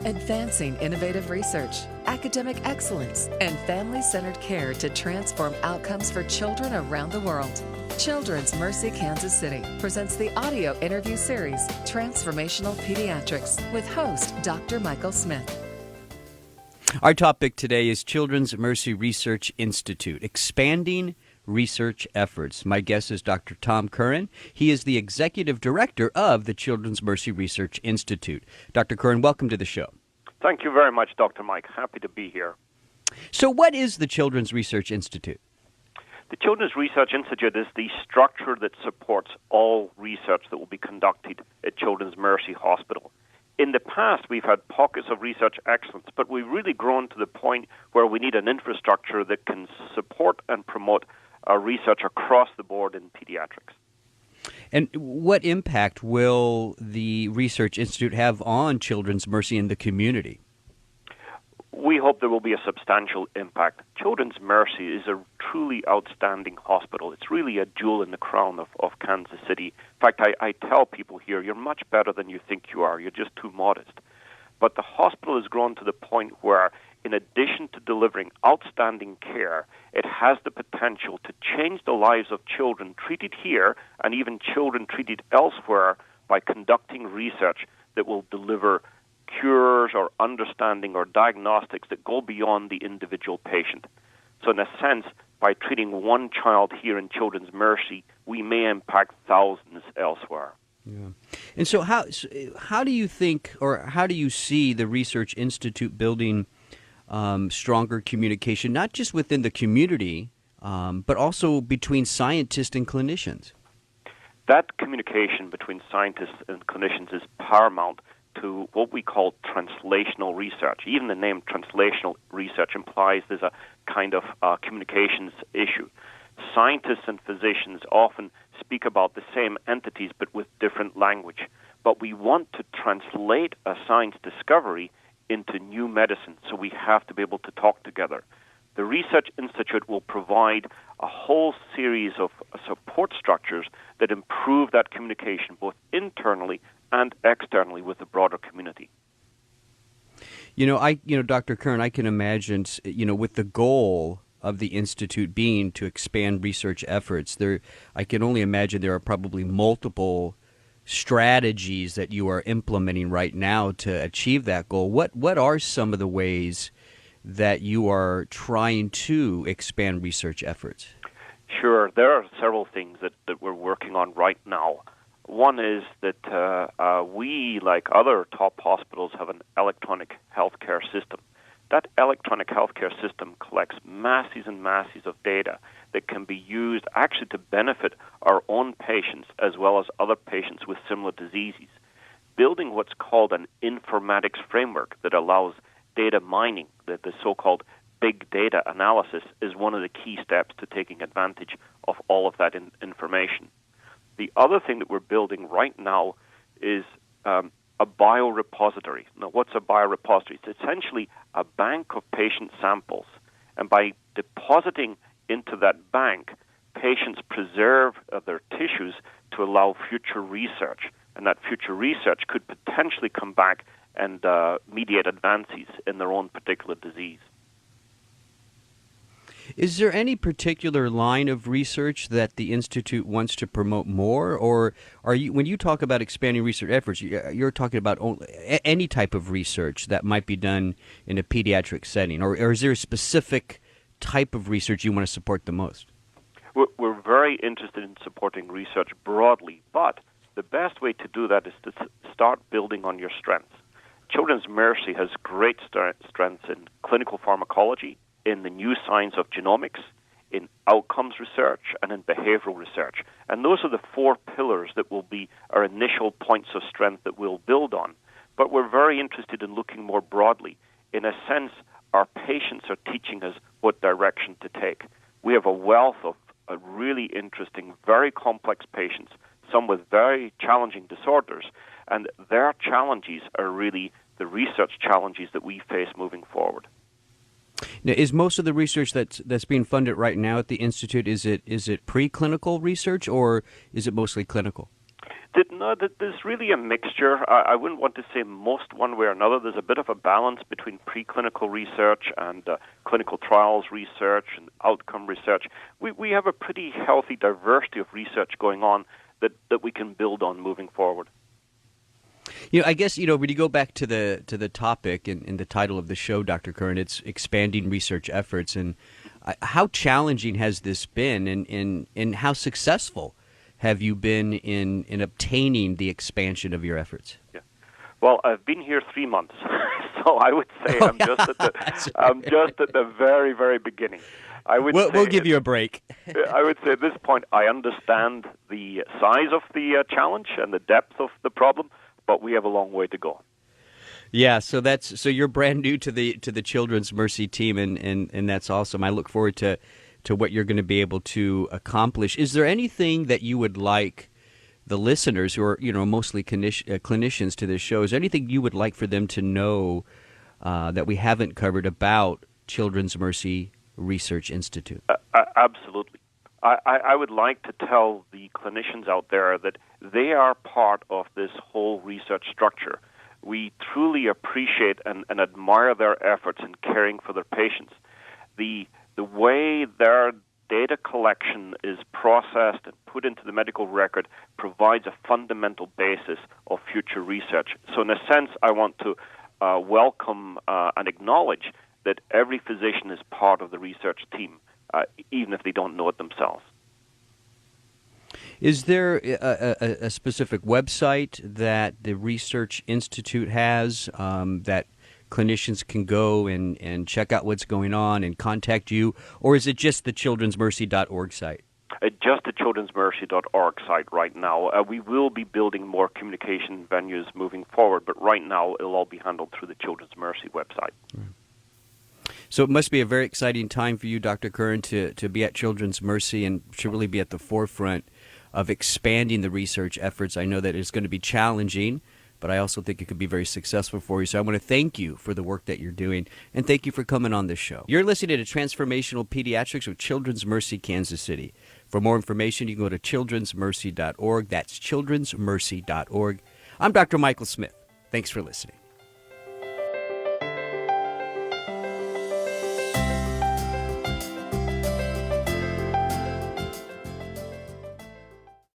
Advancing innovative research, academic excellence, and family-centered care to transform outcomes for children around the world. Children's Mercy Kansas City presents the audio interview series, Transformational Pediatrics, with host Dr. Michael Smith. Our topic today is Children's Mercy Research Institute, expanding research efforts. My guest is Dr. Tom Curran. He is the executive director of the Children's Mercy Research Institute. Dr. Curran, welcome to the show. Thank you very much, Dr. Mike. Happy to be here. So what is the Children's Research Institute? The Children's Research Institute is the structure that supports all research that will be conducted at Children's Mercy Hospital. In the past, we've had pockets of research excellence, but we've really grown to the point where we need an infrastructure that can support and promote research across the board in pediatrics. And what impact will the Research Institute have on Children's Mercy in the community? We hope there will be a substantial impact. Children's Mercy is a truly outstanding hospital. It's really a jewel in the crown of Kansas City. In fact, I tell people here, you're much better than you think you are. You're just too modest. But the hospital has grown to the point where, in addition to delivering outstanding care, it has the potential to change the lives of children treated here and even children treated elsewhere by conducting research that will deliver cures or understanding or diagnostics that go beyond the individual patient. So in a sense, by treating one child here in Children's Mercy, we may impact thousands elsewhere. Yeah. And so how do you think, or how do you see the Research Institute building stronger communication, not just within the community, but also between scientists and clinicians? That communication between scientists and clinicians is paramount to what we call translational research. Even the name translational research implies there's a kind of communications issue. Scientists and physicians often speak about the same entities but with different language. But we want to translate a science discovery into new medicine, so we have to be able to talk together. The Research Institute will provide a whole series of support structures that improve that communication both internally and externally with the broader community. Dr. Curran, I can imagine, with the goal of the Institute being to expand research efforts, I can only imagine there are probably multiple strategies that you are implementing right now to achieve that goal. What are some of the ways that you are trying to expand research efforts? Sure. There are several things that we're working on right now. One is that we, like other top hospitals, have an electronic healthcare system. That electronic healthcare system collects masses and masses of data that can be used actually to benefit our own patients as well as other patients with similar diseases. Building what's called an informatics framework that allows data mining, the so-called big data analysis, is one of the key steps to taking advantage of all of that information. The other thing that we're building right now is a biorepository. Now, what's a biorepository? It's essentially a bank of patient samples. And by depositing into that bank, patients preserve their tissues to allow future research. And that future research could potentially come back and mediate advances in their own particular disease. Is there any particular line of research that the Institute wants to promote more, or when you talk about expanding research efforts, you're talking about any type of research that might be done in a pediatric setting, or is there a specific type of research you want to support the most? We're very interested in supporting research broadly, but the best way to do that is to start building on your strengths. Children's Mercy has great strengths in clinical pharmacology, in the new science of genomics, in outcomes research, and in behavioral research. And those are the four pillars that will be our initial points of strength that we'll build on. But we're very interested in looking more broadly. In a sense, our patients are teaching us what direction to take. We have a wealth of really interesting, very complex patients, some with very challenging disorders, and their challenges are really the research challenges that we face moving forward. Now, is most of the research that's being funded right now at the Institute, is it preclinical research or is it mostly clinical? There's really a mixture. I wouldn't want to say most one way or another. There's a bit of a balance between preclinical research and clinical trials research and outcome research. We have a pretty healthy diversity of research going on that we can build on moving forward. I guess, when you go back to the topic and the title of the show, Dr. Curran, it's expanding research efforts. And how challenging has this been, and how successful have you been in obtaining the expansion of your efforts? Yeah. Well, I've been here 3 months, so I would say I'm just at the very, very beginning. We'll give you a break. I would say at this point I understand the size of the challenge and the depth of the problem, but we have a long way to go. Yeah, so you're brand new to the Children's Mercy team, and that's awesome. I look forward to what you're going to be able to accomplish. Is there anything that you would like the listeners, who are mostly clinicians to this show, is there anything you would like for them to know that we haven't covered about Children's Mercy Research Institute? Absolutely. I would like to tell the clinicians out there that they are part of this whole research structure. We truly appreciate and admire their efforts in caring for their patients. The way their data collection is processed and put into the medical record provides a fundamental basis of future research. So in a sense, I want to welcome and acknowledge that every physician is part of the research team, even if they don't know it themselves. Is there a specific website that the Research Institute has that clinicians can go and check out what's going on and contact you, or is it just the childrensmercy.org site? Just the childrensmercy.org site right now. We will be building more communication venues moving forward, but right now it'll all be handled through the Children's Mercy website. So it must be a very exciting time for you, Dr. Curran, to be at Children's Mercy and to really be at the forefront of expanding the research efforts. I know that it's going to be challenging, but I also think it could be very successful for you. So I want to thank you for the work that you're doing, and thank you for coming on this show. You're listening to Transformational Pediatrics with Children's Mercy Kansas City. For more information, you can go to childrensmercy.org. That's childrensmercy.org. I'm Dr. Michael Smith. Thanks for listening.